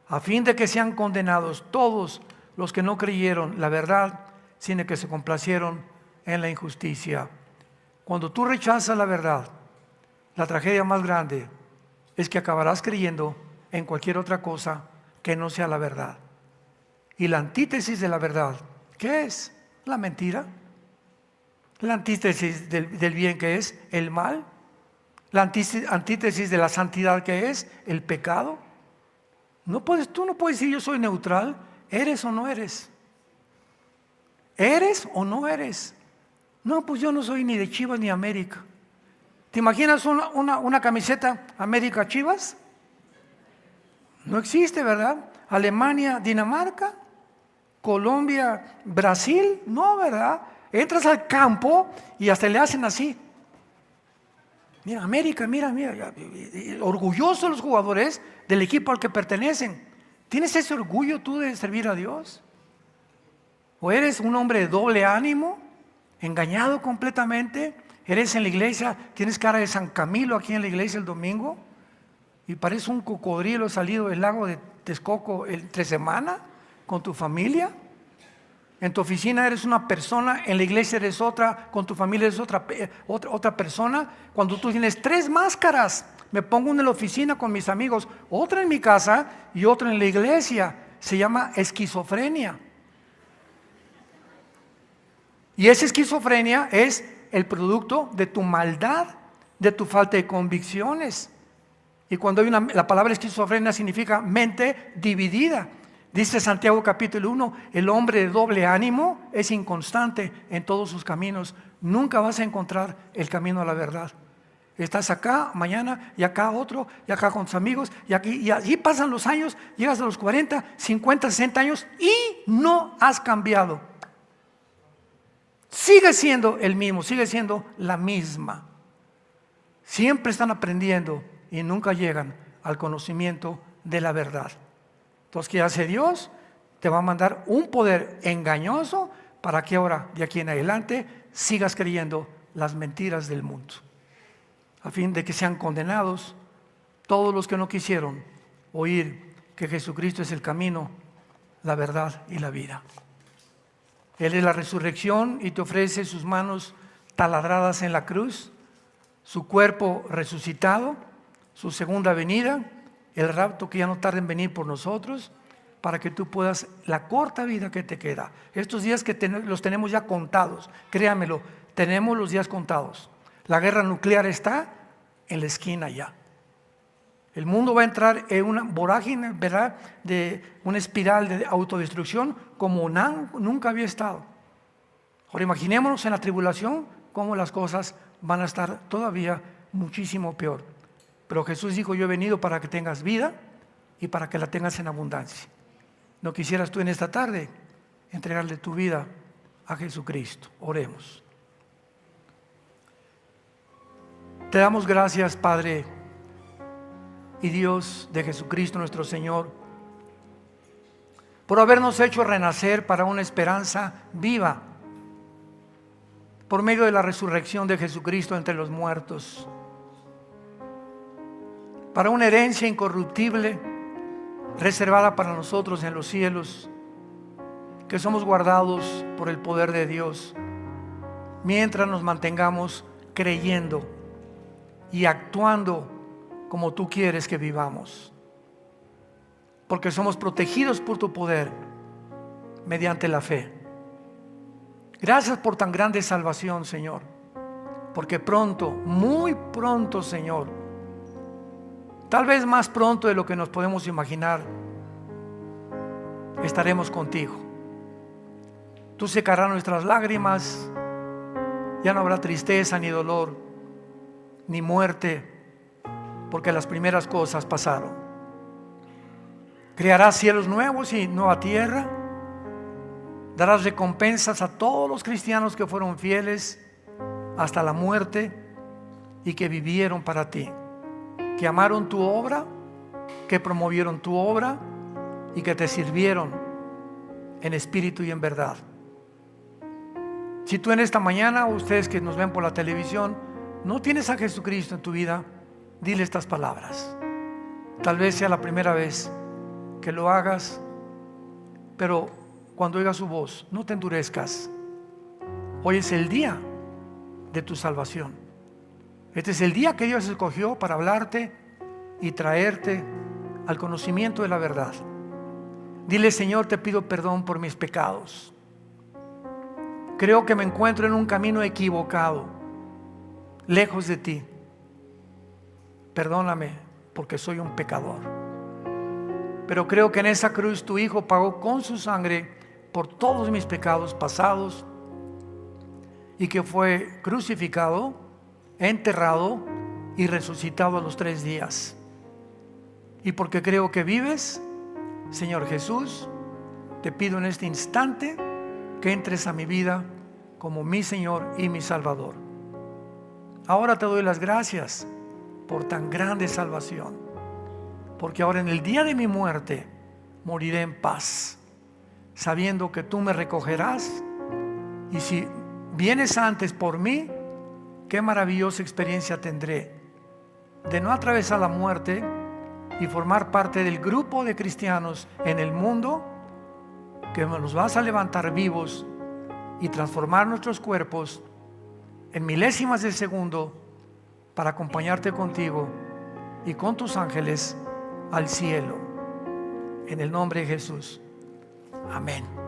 a fin de que sean condenados todos los que no creyeron la verdad, sino que se complacieron en la injusticia. Cuando tú rechazas la verdad, la tragedia más grande es que acabarás creyendo en cualquier otra cosa que no sea la verdad. Y la antítesis de la verdad, ¿qué es? La mentira. La antítesis del bien, ¿qué es? El mal. La antítesis de la santidad, ¿qué es? El pecado. Tú no puedes decir yo soy neutral. ¿Eres o no eres? ¿Eres o no eres? No, pues yo no soy ni de Chivas ni América. ¿Te imaginas una camiseta América Chivas? No existe, ¿verdad? Alemania, Dinamarca, Colombia, Brasil, no, ¿verdad? Entras al campo y hasta le hacen así. Mira, América, mira, orgullosos los jugadores del equipo al que pertenecen. ¿Tienes ese orgullo tú de servir a Dios? ¿O eres un hombre de doble ánimo, engañado completamente? ¿Eres en la iglesia, tienes cara de San Camilo aquí en la iglesia el domingo y pareces un cocodrilo salido del lago de Texcoco entre semana con tu familia? En tu oficina eres una persona, en la iglesia eres otra, con tu familia eres otra persona. Cuando tú tienes 3 máscaras, me pongo una en la oficina con mis amigos, otra en mi casa y otra en la iglesia, se llama esquizofrenia. Y esa esquizofrenia es el producto de tu maldad, de tu falta de convicciones. Y cuando hay la palabra esquizofrenia significa mente dividida. Dice Santiago capítulo 1, el hombre de doble ánimo es inconstante en todos sus caminos. Nunca vas a encontrar el camino a la verdad. Estás acá mañana y acá otro, y acá con tus amigos, y aquí, y así pasan los años, llegas a los 40, 50, 60 años y no has cambiado. Sigue siendo el mismo, sigue siendo la misma. Siempre están aprendiendo y nunca llegan al conocimiento de la verdad. Entonces, ¿qué hace Dios? Te va a mandar un poder engañoso para que ahora, de aquí en adelante, sigas creyendo las mentiras del mundo, a fin de que sean condenados todos los que no quisieron oír que Jesucristo es el camino, la verdad y la vida. Él es la resurrección y te ofrece sus manos taladradas en la cruz, su cuerpo resucitado, su segunda venida, el rapto que ya no tarda en venir por nosotros, para que tú puedas, la corta vida que te queda, estos días que los tenemos ya contados, créanmelo, tenemos los días contados. La guerra nuclear está en la esquina ya. El mundo va a entrar en una vorágine, ¿verdad?, de una espiral de autodestrucción como nunca había estado. Ahora imaginémonos en la tribulación cómo las cosas van a estar todavía muchísimo peor. Pero Jesús dijo, yo he venido para que tengas vida y para que la tengas en abundancia. ¿No quisieras tú en esta tarde entregarle tu vida a Jesucristo? Oremos. Te damos gracias, Padre y Dios de Jesucristo nuestro Señor, por habernos hecho renacer para una esperanza viva, por medio de la resurrección de Jesucristo entre los muertos, para una herencia incorruptible reservada para nosotros en los cielos, que somos guardados por el poder de Dios, mientras nos mantengamos creyendo y actuando como tú quieres que vivamos, porque somos protegidos por tu poder mediante la fe. Gracias por tan grande salvación, Señor, porque pronto, muy pronto, Señor, tal vez más pronto de lo que nos podemos imaginar, estaremos contigo. Tú secarás nuestras lágrimas, ya no habrá tristeza ni dolor, ni muerte, porque las primeras cosas pasaron. Crearás cielos nuevos y nueva tierra. Darás recompensas a todos los cristianos que fueron fieles hasta la muerte y que vivieron para ti, que amaron tu obra, que promovieron tu obra y que te sirvieron en espíritu y en verdad. Si tú en esta mañana, o ustedes que nos ven por la televisión, no tienes a Jesucristo en tu vida, dile estas palabras. Tal vez sea la primera vez que lo hagas, pero cuando oigas su voz, no te endurezcas. Hoy es el día de tu salvación. Este es el día que Dios escogió para hablarte y traerte al conocimiento de la verdad. Dile, Señor, te pido perdón por mis pecados. Creo que me encuentro en un camino equivocado, lejos de ti. Perdóname porque soy un pecador. Pero creo que en esa cruz tu Hijo pagó con su sangre por todos mis pecados pasados y que fue crucificado, enterrado y resucitado a los 3 días. Y porque creo que vives, Señor Jesús, te pido en este instante que entres a mi vida como mi Señor y mi Salvador. Ahora te doy las gracias por tan grande salvación, porque ahora en el día de mi muerte moriré en paz, sabiendo que tú me recogerás, y si vienes antes por mí, qué maravillosa experiencia tendré de no atravesar la muerte y formar parte del grupo de cristianos en el mundo que nos vas a levantar vivos y transformar nuestros cuerpos en milésimas de segundo para acompañarte contigo y con tus ángeles al cielo. En el nombre de Jesús. Amén.